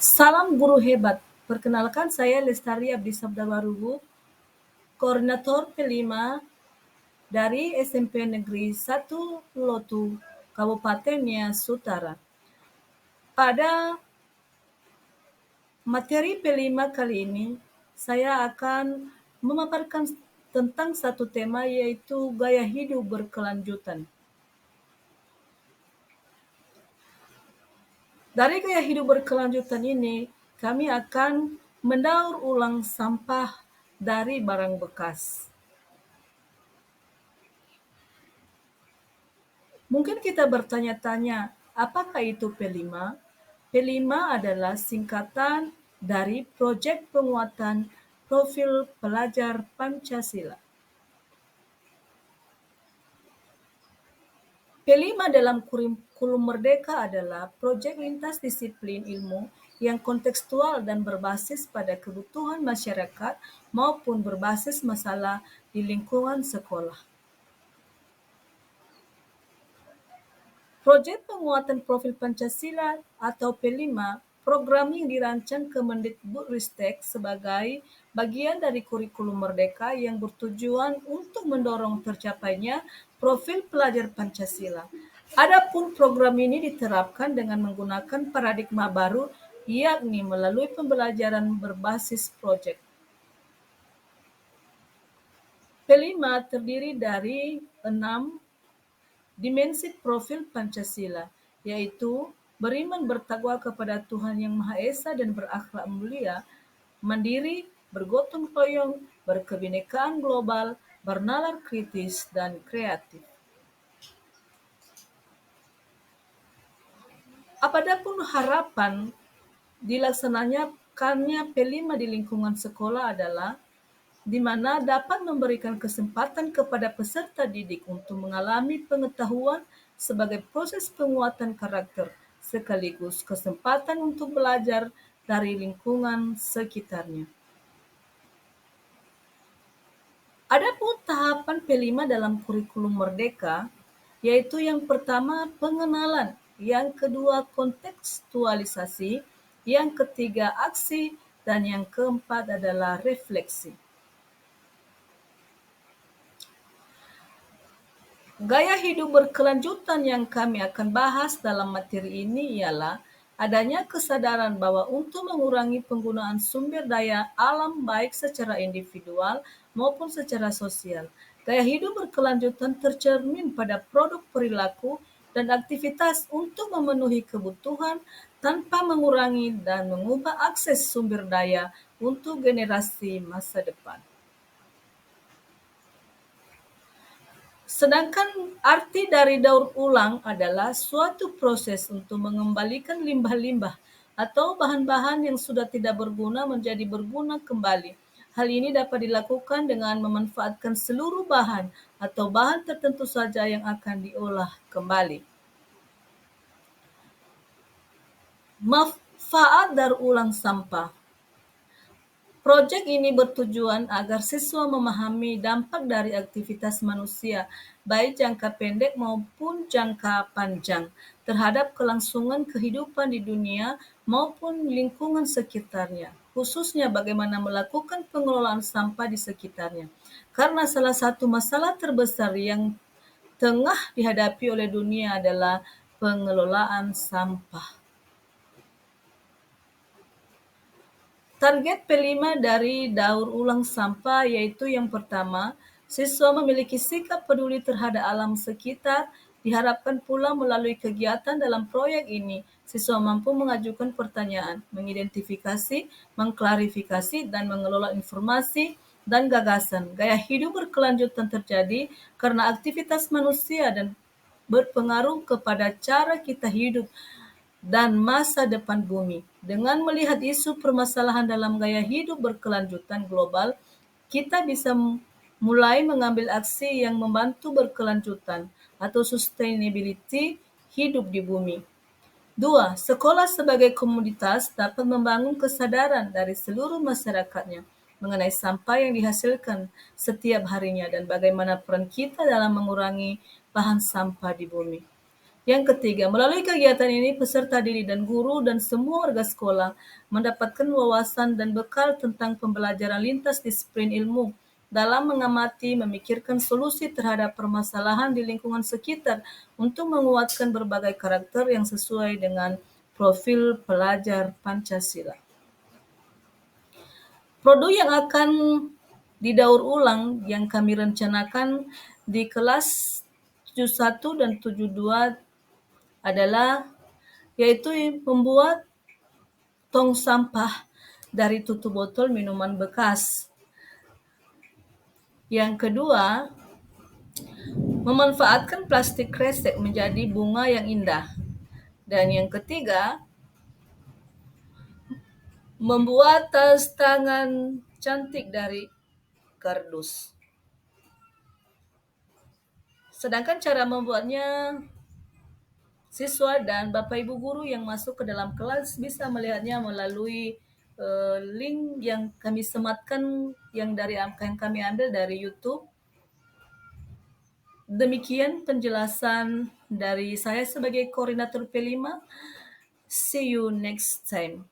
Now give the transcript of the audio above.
Salam guru hebat, perkenalkan saya Lestari Abdi Sabdawaruhu, koordinator P5 dari SMP Negeri 1 Lotu, Kabupaten Nias Utara. Pada materi P5 kali ini, saya akan memaparkan tentang satu tema, yaitu gaya hidup berkelanjutan. Dari gaya hidup berkelanjutan ini, kami akan mendaur ulang sampah dari barang bekas. Mungkin kita bertanya-tanya, apakah itu P5? P5 adalah singkatan dari Proyek Penguatan Profil Pelajar Pancasila. P5 dalam kurikulum Merdeka adalah proyek lintas disiplin ilmu yang kontekstual dan berbasis pada kebutuhan masyarakat maupun berbasis masalah di lingkungan sekolah. Proyek Penguatan Profil Pancasila atau P5 program yang dirancang Kemendikbudristek sebagai bagian dari kurikulum Merdeka yang bertujuan untuk mendorong tercapainya profil pelajar Pancasila. Adapun program ini diterapkan dengan menggunakan paradigma baru, yakni melalui pembelajaran berbasis proyek. P5 terdiri dari 6 dimensi profil Pancasila, yaitu beriman bertakwa kepada Tuhan Yang Maha Esa dan berakhlak mulia, mandiri, bergotong royong, berkebinekaan global, bernalar kritis, dan kreatif. Adapun harapan dilaksanakannya P5 di lingkungan sekolah adalah di mana dapat memberikan kesempatan kepada peserta didik untuk mengalami pengetahuan sebagai proses penguatan karakter, sekaligus kesempatan untuk belajar dari lingkungan sekitarnya. Adapun tahapan P5 dalam kurikulum Merdeka, yaitu yang pertama pengenalan, yang kedua kontekstualisasi, yang ketiga aksi, dan yang keempat adalah refleksi. Gaya hidup berkelanjutan yang kami akan bahas dalam materi ini ialah adanya kesadaran bahwa untuk mengurangi penggunaan sumber daya alam baik secara individual maupun secara sosial. Gaya hidup berkelanjutan tercermin pada produk perilaku dan aktivitas untuk memenuhi kebutuhan tanpa mengurangi dan mengubah akses sumber daya untuk generasi masa depan. Sedangkan arti dari daur ulang adalah suatu proses untuk mengembalikan limbah-limbah atau bahan-bahan yang sudah tidak berguna menjadi berguna kembali. Hal ini dapat dilakukan dengan memanfaatkan seluruh bahan atau bahan tertentu saja yang akan diolah kembali. Manfaat daur ulang sampah. Proyek ini bertujuan agar siswa memahami dampak dari aktivitas manusia, baik jangka pendek maupun jangka panjang, terhadap kelangsungan kehidupan di dunia maupun lingkungan sekitarnya, khususnya bagaimana melakukan pengelolaan sampah di sekitarnya. Karena salah satu masalah terbesar yang tengah dihadapi oleh dunia adalah pengelolaan sampah. Target P5 dari daur ulang sampah yaitu yang pertama, siswa memiliki sikap peduli terhadap alam sekitar. Diharapkan pula melalui kegiatan dalam proyek ini, siswa mampu mengajukan pertanyaan, mengidentifikasi, mengklarifikasi, dan mengelola informasi dan gagasan. Gaya hidup berkelanjutan terjadi karena aktivitas manusia dan berpengaruh kepada cara kita hidup dan masa depan bumi. Dengan melihat isu permasalahan dalam gaya hidup berkelanjutan global, kita bisa mulai mengambil aksi yang membantu berkelanjutan atau sustainability hidup di bumi. 2. Sekolah sebagai komunitas dapat membangun kesadaran dari seluruh masyarakatnya mengenai sampah yang dihasilkan setiap harinya dan bagaimana peran kita dalam mengurangi bahan sampah di bumi. Yang ketiga, melalui kegiatan ini peserta didik dan guru dan semua warga sekolah mendapatkan wawasan dan bekal tentang pembelajaran lintas disiplin ilmu dalam mengamati, memikirkan solusi terhadap permasalahan di lingkungan sekitar untuk menguatkan berbagai karakter yang sesuai dengan profil pelajar Pancasila. Produk yang akan didaur ulang yang kami rencanakan di kelas 71 dan 72 adalah yaitu membuat tong sampah dari tutup botol minuman bekas. Yang kedua, memanfaatkan plastik kresek menjadi bunga yang indah. Dan yang ketiga, membuat tas tangan cantik dari kardus. Sedangkan cara membuatnya, siswa dan Bapak Ibu guru yang masuk ke dalam kelas bisa melihatnya melalui link yang kami sematkan yang kami ambil dari YouTube. Demikian penjelasan dari saya sebagai koordinator P5. See you next time.